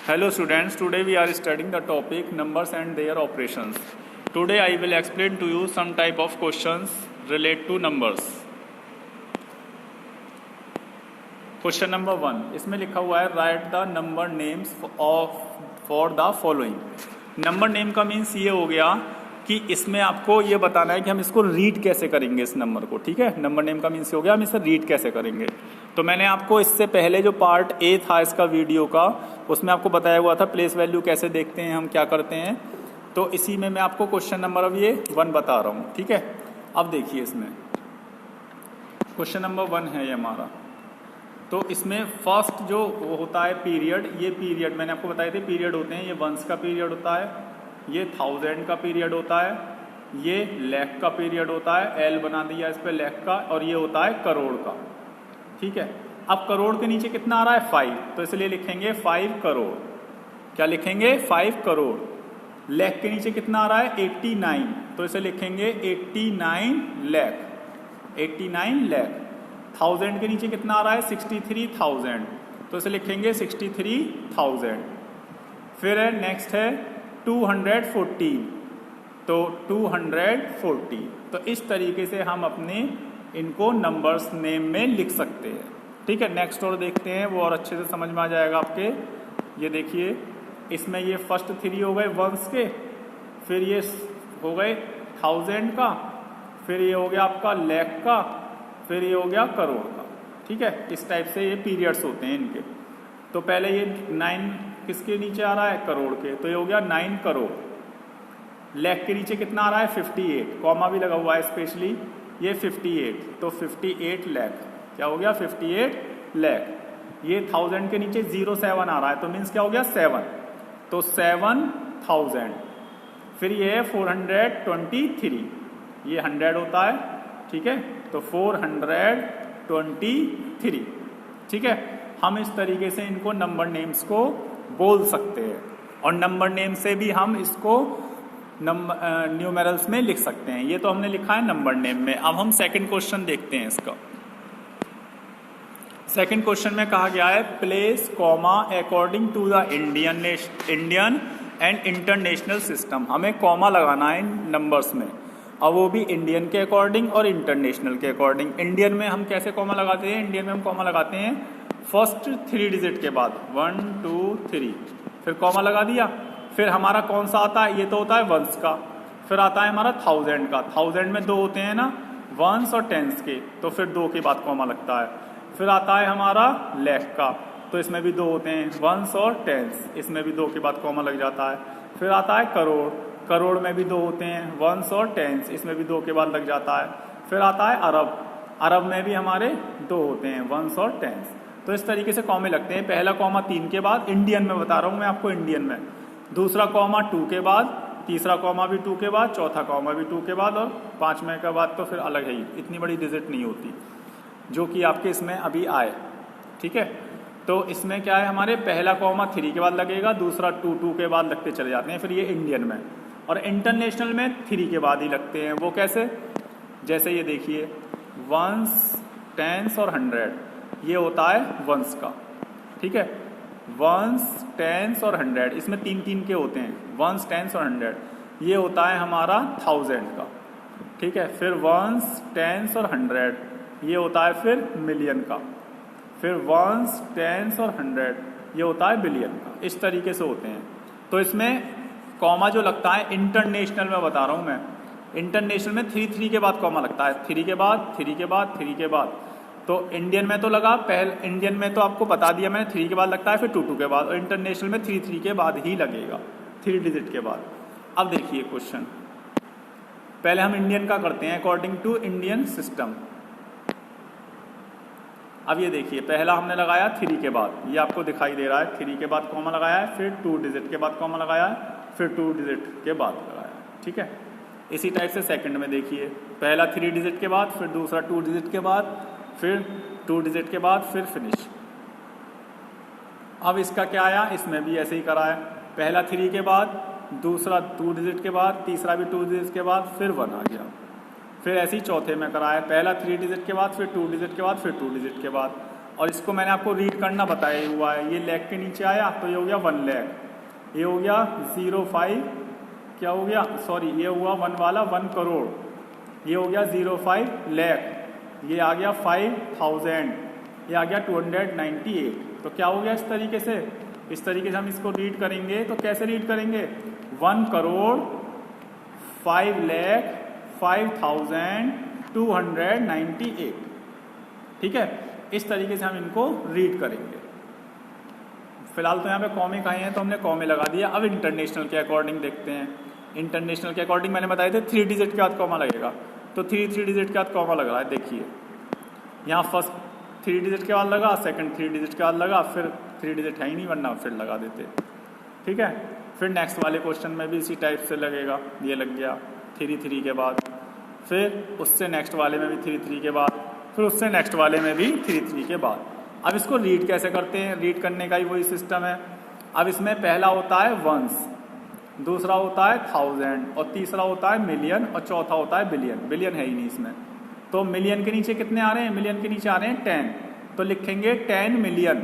Hello students, today we are studying the topic numbers and their operations. Today I will explain to you some type of questions relate to numbers. Question number 1, इसमें लिखा हुआ है write the number names for the following. Number name का means ये हो गया कि इसमें आपको ये बताना है कि हम इसको रीड कैसे करेंगे इस नंबर को, ठीक है। नंबर नेम का मीन्स हो गया हम इसे रीड कैसे करेंगे। तो मैंने आपको इससे पहले जो पार्ट ए था इसका वीडियो का, उसमें आपको बताया हुआ था प्लेस वैल्यू कैसे देखते हैं, हम क्या करते हैं। तो इसी में मैं आपको क्वेश्चन नंबर अब ये 1 बता रहा हूँ, ठीक है। अब देखिए इसमें क्वेश्चन नंबर 1 है ये हमारा। तो इसमें फर्स्ट जो होता है पीरियड, ये पीरियड मैंने आपको बताए थे पीरियड होते हैं। ये वंस का पीरियड होता है, ये 1000 का पीरियड होता है, ये लाख का पीरियड होता है, एल बना दिया इस पे लाख का, और ये होता है करोड़ का, ठीक है। अब करोड़ के नीचे कितना आ रहा है 5, तो इसलिए लिखेंगे 5 करोड़। क्या लिखेंगे 5 करोड़। लाख के नीचे कितना आ रहा है 89, तो इसे लिखेंगे 89 लाख, 89 लाख। 1000 के नीचे कितना आ रहा है 63,000, तो इसे लिखेंगे 63,000। फिर है नेक्स्ट है 214, तो 240। तो इस तरीके से हम अपने इनको नंबर्स नेम में लिख सकते हैं, ठीक है। नेक्स्ट और देखते हैं, वो और अच्छे से समझ में आ जाएगा आपके। ये देखिए इसमें ये फर्स्ट 3 हो गए वंस के, फिर ये हो गए 1000 का, फिर ये हो गया आपका लाख का, फिर ये हो गया करोड़ का, ठीक है। इस टाइप से ये पीरियड्स होते हैं इनके। तो पहले ये 9 किसके नीचे आ रहा है करोड़ के, तो ये हो गया 9 करोड़। लाख के नीचे कितना आ रहा है 58, कॉमा भी लगा हुआ है स्पेशली, ये 58, तो 58 लाख। क्या हो गया 58 लाख। ये 1000 के नीचे 07 आ रहा है, तो मीन्स क्या हो गया 7, तो 7000। फिर ये है 423, ये 100 होता है, ठीक है, तो 423, ठीक है। हम इस तरीके से इनको नंबर नेम्स को बोल सकते हैं, और नंबर नेम से भी हम इसको न्यूमेरल्स में लिख सकते हैं। ये तो हमने लिखा है नंबर नेम में। अब हम सेकंड क्वेश्चन देखते हैं इसका। सेकंड क्वेश्चन में कहा गया है place comma according to the Indian and international system. हमें कॉमा लगाना है नंबर्स में, और वो भी इंडियन के अकॉर्डिंग और इंटरनेशनल के अकॉर्डिंग। इंडियन में हम कैसे कॉमा लगाते हैं, इंडियन में हम कॉमा लगाते हैं फर्स्ट 3 डिजिट के बाद 1 2 3, फिर कॉमा लगा दिया। फिर हमारा कौन सा आता है, ये तो होता है वंस का। फिर आता है हमारा 1000 का। 1000 में 2 होते हैं ना, वंस और टेंस के, तो फिर 2 के बाद कॉमा लगता है। फिर आता है हमारा लाख का, तो इसमें भी 2 होते हैं, वंस और टेंस, इसमें भी 2 के बाद कॉमा लग जाता है। फिर आता है करोड़, करोड़ में भी 2 होते हैं, वंस और टेंस, इसमें भी 2 के बाद लग जाता है। फिर आता है अरब, अरब में भी हमारे 2 होते हैं, वंस और टेंस। तो इस तरीके से कॉमे लगते हैं। पहला कॉमा 3 के बाद, इंडियन में बता रहा हूँ मैं आपको, इंडियन में। दूसरा कॉमा 2 के बाद, तीसरा कॉमा भी 2 के बाद, चौथा कॉमा भी 2 के बाद, और 5वें के बाद तो फिर अलग है ही, इतनी बड़ी डिजिट नहीं होती जो कि आपके इसमें अभी आए, ठीक है। तो इसमें क्या है, हमारे पहला कॉमा 3 के बाद लगेगा, दूसरा 2 के बाद लगते चले जाते हैं। फिर ये इंडियन में, और इंटरनेशनल में 3 के बाद ही लगते हैं। वो कैसे, जैसे ये देखिए वंस, टेंस और 100, ये होता है वंस का, ठीक है। वंस, टेंस और 100, इसमें 3 के होते हैं, वंस, टेंस और 100। ये होता है हमारा 1000 का, ठीक है। फिर वंस, टेंस और 100, ये होता है फिर मिलियन का। फिर वंस, टेंस और 100, ये होता है बिलियन का। इस तरीके से होते हैं। तो इसमें कॉमा जो लगता है इंटरनेशनल में बता रहा हूं मैं, इंटरनेशनल में 3 के बाद कॉमा लगता है, 3 के बाद, 3 के बाद, 3 के बाद। तो इंडियन में तो लगा, पहले इंडियन में तो आपको बता दिया मैंने 3 के बाद लगता है, फिर 2 के बाद, और इंटरनेशनल में 3 के बाद ही लगेगा, 3 डिजिट के बाद। अब देखिए क्वेश्चन, पहले हम इंडियन का करते हैं अकॉर्डिंग टू इंडियन सिस्टम। अब ये देखिए पहला हमने लगाया 3 के बाद, ये आपको दिखाई दे रहा है, 3 के बाद कॉमा लगाया है, फिर 2 डिजिट के बाद कॉमा लगाया है, फिर 2 डिजिट के बाद लगाया है, ठीक है। इसी टाइप से सेकंड में देखिए, पहला 3 डिजिट के बाद, फिर दूसरा 2 डिजिट के बाद, फिर 2 डिजिट के बाद, फिर फिनिश। अब इसका क्या आया, इसमें भी ऐसे ही करा है, पहला 3 के बाद, दूसरा 2 डिजिट के बाद, तीसरा भी 2 डिजिट के बाद, फिर 1 आ गया। फिर ऐसे ही चौथे में कराया, पहला 3 डिजिट के बाद, फिर 2 डिजिट के बाद, फिर 2 डिजिट के बाद। और इसको मैंने आपको रीड करना बताया हुआ है। ये लाख के नीचे आया तो ये हो गया 1 लाख, ये हो गया 05, क्या हो गया, सॉरी ये हुआ 1 वाला 1 करोड़, ये हो गया 05 लाख, ये आ गया 5000, ये आ गया 298। तो क्या हो गया इस तरीके से हम इसको रीड करेंगे। तो कैसे रीड करेंगे, 1 करोड़ 5 लाख 5298, ठीक है। इस तरीके से हम इनको रीड करेंगे। फिलहाल तो यहाँ पे कॉमे कहे हैं तो हमने कॉमे लगा दिया। अब इंटरनेशनल के अकॉर्डिंग देखते हैं। इंटरनेशनल के अकॉर्डिंग मैंने बताया था 3 डिजिट के बाद कॉमा लगेगा, तो 3 डिजिट के बाद कॉमा लग रहा है। देखिए यहाँ फर्स्ट 3 डिजिट के बाद लगा, सेकंड 3 डिजिट के बाद लगा, फिर 3 डिजिट है ही नहीं वरना फिर लगा देते, ठीक है। फिर नेक्स्ट वाले क्वेश्चन में भी इसी टाइप से लगेगा, ये लग गया 3 के बाद, फिर उससे नेक्स्ट वाले में भी 3 के बाद, फिर उससे नेक्स्ट वाले में भी 3 के बाद। अब इसको रीड कैसे करते हैं, रीड करने का ही वही सिस्टम है। अब इसमें पहला होता है वंस, दूसरा होता है 1000 और तीसरा होता है मिलियन और चौथा होता है बिलियन। बिलियन है ही नहीं इसमें, तो मिलियन के नीचे कितने आ रहे हैं, मिलियन के नीचे आ रहे हैं 10, तो लिखेंगे 10 मिलियन।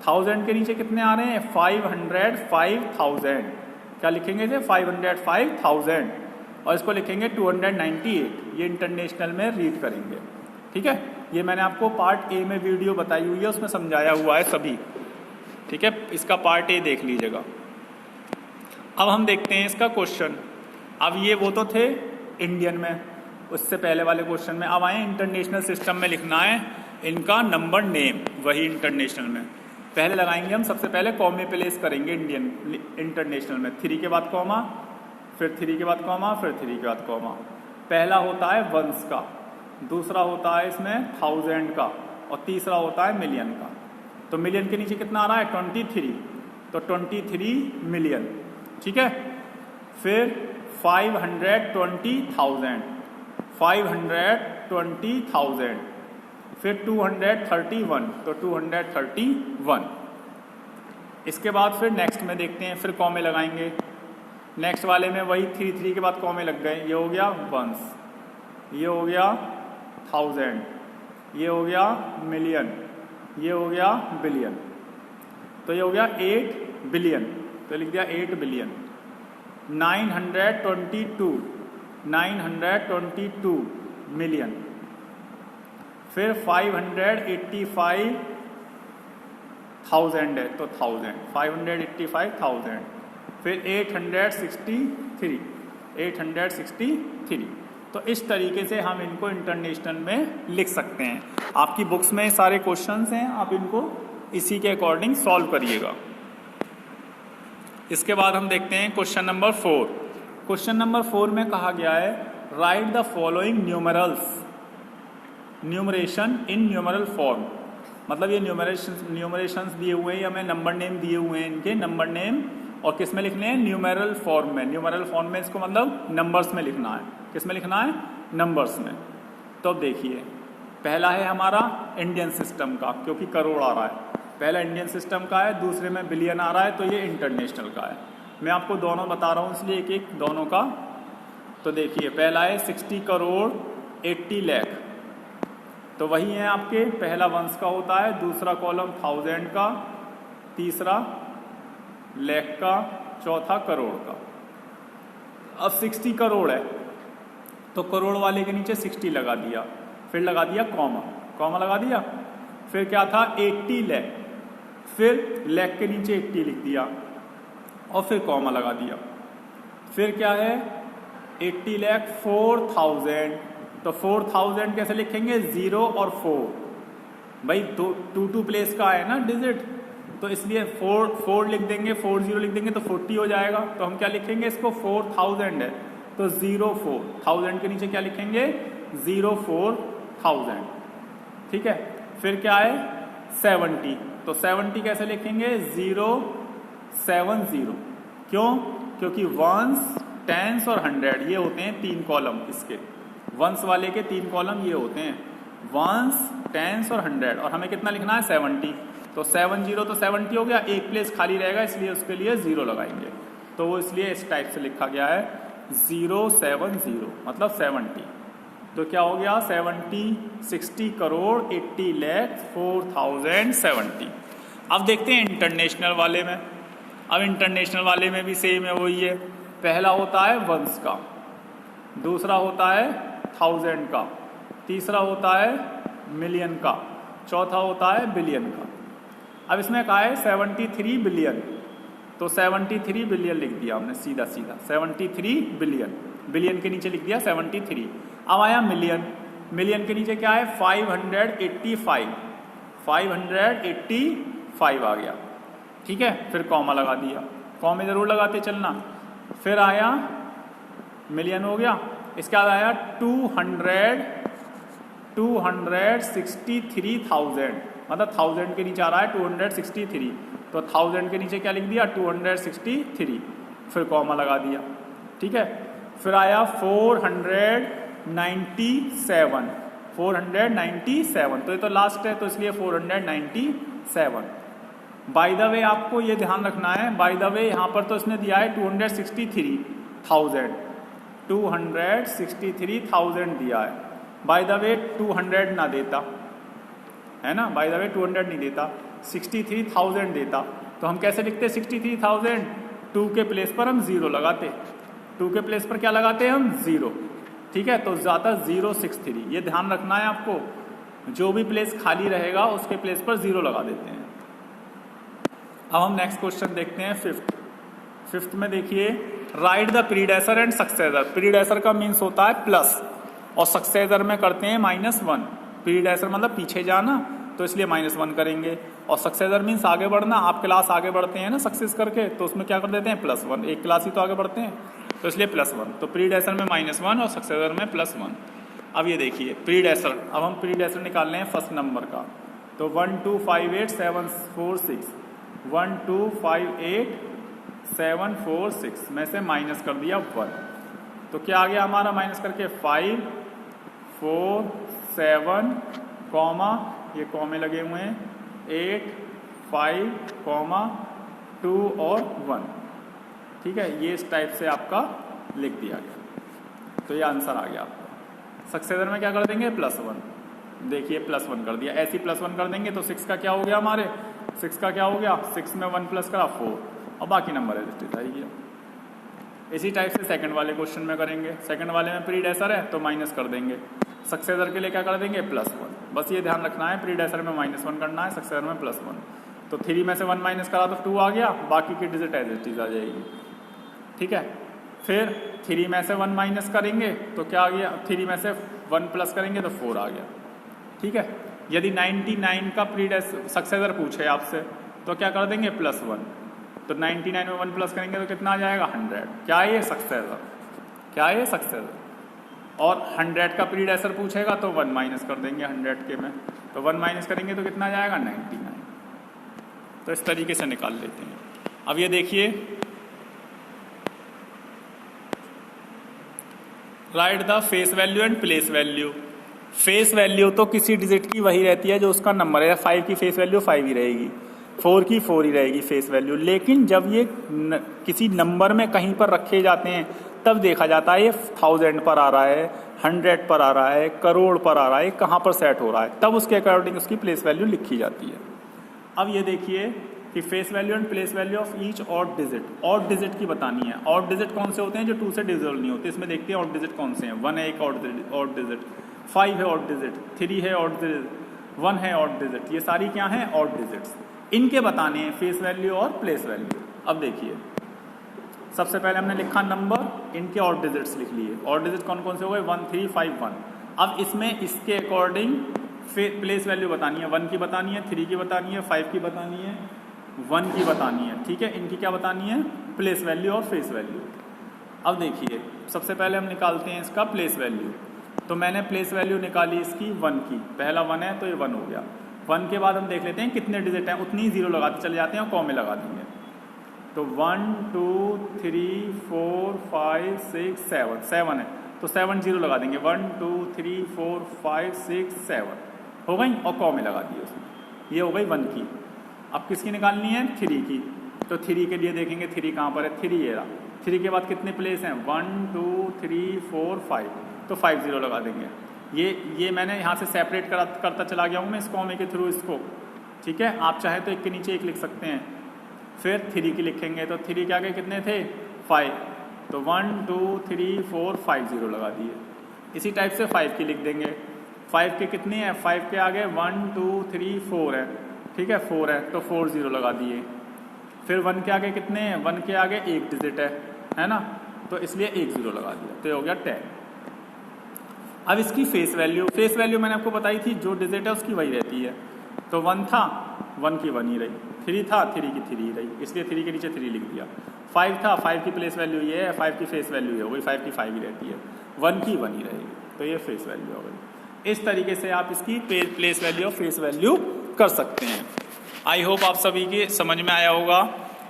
1000 के नीचे कितने आ रहे हैं 505,000, क्या लिखेंगे इसे 505,000, और इसको लिखेंगे 298। ये इंटरनेशनल में रीड करेंगे, ठीक है। ये मैंने आपको पार्ट ए में वीडियो बताई हुई है, उसमें समझाया हुआ है सभी, ठीक है। इसका पार्ट ए देख लीजिएगा। अब हम देखते हैं इसका क्वेश्चन। अब ये वो तो थे इंडियन में, उससे पहले वाले क्वेश्चन में। अब आए इंटरनेशनल सिस्टम में लिखना है इनका नंबर नेम, वही इंटरनेशनल में। पहले लगाएंगे हम सबसे पहले कॉमे प्लेस करेंगे इंटरनेशनल में, 3 के बाद कॉमा, फिर 3 के बाद कॉमा, फिर 3 के बाद कॉमा। पहला होता है वंस का, दूसरा होता है इसमें 1000 का, और तीसरा होता है मिलियन का। तो मिलियन के नीचे कितना आ रहा है 23, तो 23 मिलियन, ठीक है। फिर 520,000, 520,000, फिर 231, तो 231। इसके बाद फिर नेक्स्ट में देखते हैं, फिर कॉमे लगाएंगे। नेक्स्ट वाले में वही 3 के बाद कॉमे लग गए। ये हो गया वंस, ये हो गया 1000, ये हो गया मिलियन, ये हो गया बिलियन, तो ये हो गया 8 बिलियन, तो लिख दिया 8 बिलियन। 922 मिलियन, फिर 585,000 है तो 1000, 585,000, फिर 863। तो इस तरीके से हम इनको इंटरनेशनल में लिख सकते हैं। आपकी बुक्स में सारे क्वेश्चंस हैं, आप इनको इसी के अकॉर्डिंग सॉल्व करिएगा। इसके बाद हम देखते हैं क्वेश्चन नंबर 4। क्वेश्चन नंबर 4 में कहा गया है right the following numeration in numeral form. मतलब ये न्यूमरेशंस दिए हुए हैं, हमें नंबर नेम दिए हुए हैं, इनके नंबर नेम और किस में लिखने हैं, न्यूमेरल फॉर्म में। न्यूमेरल फॉर्म में इसको मतलब नंबर्स में लिखना है। किस में लिखना है, नंबर्स में। तो अब देखिए पहला है हमारा इंडियन सिस्टम का, क्योंकि करोड़ आ रहा है, पहला इंडियन सिस्टम का है, दूसरे में बिलियन आ रहा है, तो ये इंटरनेशनल का है। मैं आपको दोनों बता रहा हूँ इसलिए एक एक दोनों का। तो देखिए पहला है 60 करोड़ 80 लाख, तो वही है आपके, पहला वंश का होता है, दूसरा कॉलम 1000 का, तीसरा लाख का, चौथा करोड़ का। अब 60 करोड़ है तो करोड़ वाले के नीचे 60 लगा दिया, फिर लगा दिया कॉमा लगा दिया, फिर क्या था 80 लाख, फिर लाख के नीचे 80 लिख दिया और फिर कॉमा लगा दिया। फिर क्या है 80 लाख 4000, तो 4000 कैसे लिखेंगे, 0 और 4, भाई 2 प्लेस का है ना डिजिट, तो इसलिए 4 लिख देंगे, 40 लिख देंगे तो 40 हो जाएगा। तो हम क्या लिखेंगे इसको, 4000 है तो 04, 1000 के नीचे क्या लिखेंगे 04,000, ठीक है। फिर क्या है 70, तो 70 कैसे लिखेंगे 070, क्यों, क्योंकि वंस, टेंस और 100 ये होते हैं 3 कॉलम इसके, वंस वाले के 3 कॉलम ये होते हैं, वंस, टेंस और 100, और हमें कितना लिखना है 70, तो 70 तो 70 हो गया, एक प्लेस खाली रहेगा इसलिए उसके लिए 0 लगाएंगे, तो वो इसलिए इस टाइप से लिखा गया है 070 मतलब 70, तो क्या हो गया 60 करोड़ 80 लाख 4070। अब देखते हैं इंटरनेशनल वाले में। अब इंटरनेशनल वाले में भी सेम है, वही है। पहला होता है वंस का, दूसरा होता है 1000 का, तीसरा होता है मिलियन का, चौथा होता है बिलियन का। अब इसमें कहा है 73 बिलियन, तो 73 बिलियन लिख दिया हमने सीधा सीधा 73 बिलियन, बिलियन के नीचे लिख दिया 73। अब आया मिलियन, मिलियन के नीचे क्या है 585, 585 आ गया, ठीक है। फिर कॉमा लगा दिया, कॉमे जरूर लगाते चलना। फिर आया मिलियन हो गया, इसके बाद आया 263,000, मतलब 1000 के नीचे आ रहा है 263, तो 1000 के नीचे क्या लिख दिया 263, फिर कॉमा लगा दिया, ठीक है। फिर आया 497, 497, तो ये तो लास्ट है तो इसलिए 497। बाय द वे आपको ये ध्यान रखना है, बाय द वे यहाँ पर तो इसने दिया है 263,000, 263,000 दिया है। बाय द वे 200 ना देता, है ना, बाय द वे 200 नहीं देता, 63,000 देता, तो हम कैसे लिखते 63,000, 2 के प्लेस पर हम 0 लगाते, 2 के प्लेस पर क्या लगाते हैं हम 0, ठीक है। तो ज़्यादा 063, ये ध्यान रखना है आपको, जो भी प्लेस खाली रहेगा उसके प्लेस पर 0 लगा देते हैं। अब हम नेक्स्ट क्वेश्चन देखते हैं फिफ्थ में देखिए, right the predecessor and successor. Predecessor का मीन्स होता है प्लस और सक्सेसर में करते हैं -1। प्रीडेसर मतलब पीछे जाना, तो इसलिए -1 करेंगे, और सक्सेसर मीन्स आगे बढ़ना। आप क्लास आगे बढ़ते हैं ना सक्सेस करके, तो उसमें क्या कर देते हैं +1, एक क्लास ही तो आगे बढ़ते हैं, तो इसलिए +1। तो प्रीडेसर में -1 और सक्सेसर में +1। अब ये देखिए प्रीडेसर, अब हम प्रीडेसर निकाल रहे हैं फर्स्ट नंबर का, तो 1258746, 1258746 में से माइनस कर दिया 1, तो क्या आ गया हमारा माइनस करके 5 4 7 कॉमा, ये कॉमे लगे हुए हैं, 8 5 कॉमा 2 और 1, ठीक है। ये इस टाइप से आपका लिख दिया गया, तो ये आंसर आ गया आपका। सक्सेसर में क्या कर देंगे +1, देखिए +1 कर दिया, ऐसे +1 कर देंगे तो 6 का क्या हो गया हमारे, 6 का क्या हो गया, 6 में 1 प्लस करा 4, और बाकी नंबर है गया। इसी टाइप से सेकंड वाले क्वेश्चन में करेंगे। सेकंड वाले में प्रीडेसर है तो माइनस कर देंगे, सक्सेसर के लिए क्या कर देंगे +1। बस ये ध्यान रखना है, प्रीडेसर में -1 करना है, सक्सेसर में +1। तो 3 में से 1 माइनस करा तो 2 आ गया, बाकी की डिजिट एज इट इज आ जाएगी, ठीक है। फिर 3 में से 1 माइनस करेंगे तो क्या आ गया, 3 में से 1 प्लस करेंगे तो 4 आ गया, ठीक है। यदि 99 का सक्सेसर पूछे आपसे तो क्या कर देंगे +1, तो 99 में 1 प्लस करेंगे तो कितना आ जाएगा 100। क्या है ये सक्सेसर, क्या है ये सक्सेसर। और 100 का प्रीडेसर पूछेगा तो 1 माइनस कर देंगे 100 के में, तो 1 माइनस करेंगे तो कितना आ जाएगा 99। तो इस तरीके से निकाल लेते हैं। अब ये देखिए, right the face value and place value. Face value तो किसी डिजिट की वही रहती है जो उसका नंबर है, 5 की फेस वैल्यू 5 ही रहेगी, 4 की 4 ही रहेगी फेस वैल्यू। लेकिन जब ये किसी नंबर में कहीं पर रखे जाते हैं तब देखा जाता है ये 1000 पर आ रहा है, 100 पर आ रहा है, करोड़ पर आ रहा है, कहाँ पर सेट हो रहा है, तब उसके अकॉर्डिंग उसकी प्लेस वैल्यू लिखी जाती है। अब ये देखिए कि face value and place value of each odd digit, odd digit की बतानी है। ऑड डिजिट कौन से होते हैं, जो 2 से डिविजिबल नहीं होते। इसमें देखते हैं ऑड डिजिट कौन से हैं। 1 है एक ऑड डिजिट, 5 है ऑड डिजिट, 3 है ऑड डिजिट, 1 है ऑड डिजिट, ये सारी क्या हैं ऑड डिजिट्स। इनके बताने हैं फेस वैल्यू और प्लेस वैल्यू। अब देखिए, सबसे पहले हमने लिखा नंबर, इनके ऑड डिजिट्स लिख लिए। ऑड डिजिट कौन कौन से हो गए 1 3 5 1। अब इसमें इसके अकॉर्डिंग प्लेस वैल्यू बतानी है, 1 की बतानी है, 3 की बतानी है, 5 की बतानी है, 1 की बतानी है, ठीक है। इनकी क्या बतानी है प्लेस वैल्यू और फेस वैल्यू। अब देखिए, सबसे पहले हम निकालते हैं इसका प्लेस वैल्यू। तो मैंने प्लेस वैल्यू निकाली इसकी 1 की, पहला 1 है तो ये 1 हो गया। 1 के बाद हम देख लेते हैं कितने डिजिट हैं, उतनी 0 लगाते चले जाते हैं और कॉमे लगा देंगे। तो 1 2 3 4 5 6 7, 7 है तो 7 0 लगा देंगे, 1 2 3 4 5 6 7 हो गई और कॉमे लगा दिए उसमें। ये हो गई 1 की। अब किसकी निकालनी है 3 की, तो 3 के लिए देखेंगे 3 कहाँ पर है, 3 ये रहा। 3 के बाद कितने प्लेस हैं 1 2 3 4 5, तो 50 लगा देंगे। ये मैंने यहाँ से सेपरेट करता चला गया हूँ मैं इस कॉमे के थ्रू इसको, ठीक है। आप चाहे तो एक के नीचे एक लिख सकते हैं। फिर 3 की लिखेंगे तो 3 के आगे कितने थे 5, तो 1 2 3 4 5 0 लगा दिए। इसी टाइप से 5 की लिख देंगे। 5 के कितनी है, 5 के आगे 1 2 3 4 है, ठीक है 4 है तो 4 0 लगा दिए। फिर 1 के आगे कितने हैं, 1 के आगे एक डिजिट है ना, तो इसलिए 1 0 लगा दिया, तो ये हो गया 10। अब इसकी फेस वैल्यू मैंने आपको बताई थी, जो डिजिट है उसकी वही रहती है। तो 1 था 1 की 1 ही रही, 3 था 3 की 3 ही रही, इसलिए 3 के नीचे 3 लिख दिया। 5 था 5 की प्लेस वैल्यू ये है, 5 की फेस वैल्यू है वही 5 की 5 ही रहती है, 1 की 1 ही रहेगी, तो ये फेस वैल्यू हो गई। इस तरीके से आप इसकी प्लेस वैल्यू और फेस वैल्यू कर सकते हैं। आई होप आप सभी की समझ में आया होगा।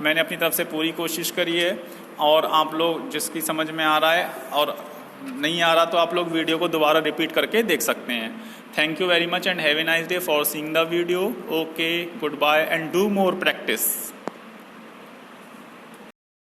मैंने अपनी तरफ से पूरी कोशिश करी है, और आप लोग जिसकी समझ में आ रहा है और नहीं आ रहा तो आप लोग वीडियो को दोबारा रिपीट करके देख सकते हैं। Thank you very much and have a nice day for seeing the video. Okay, goodbye and do more practice.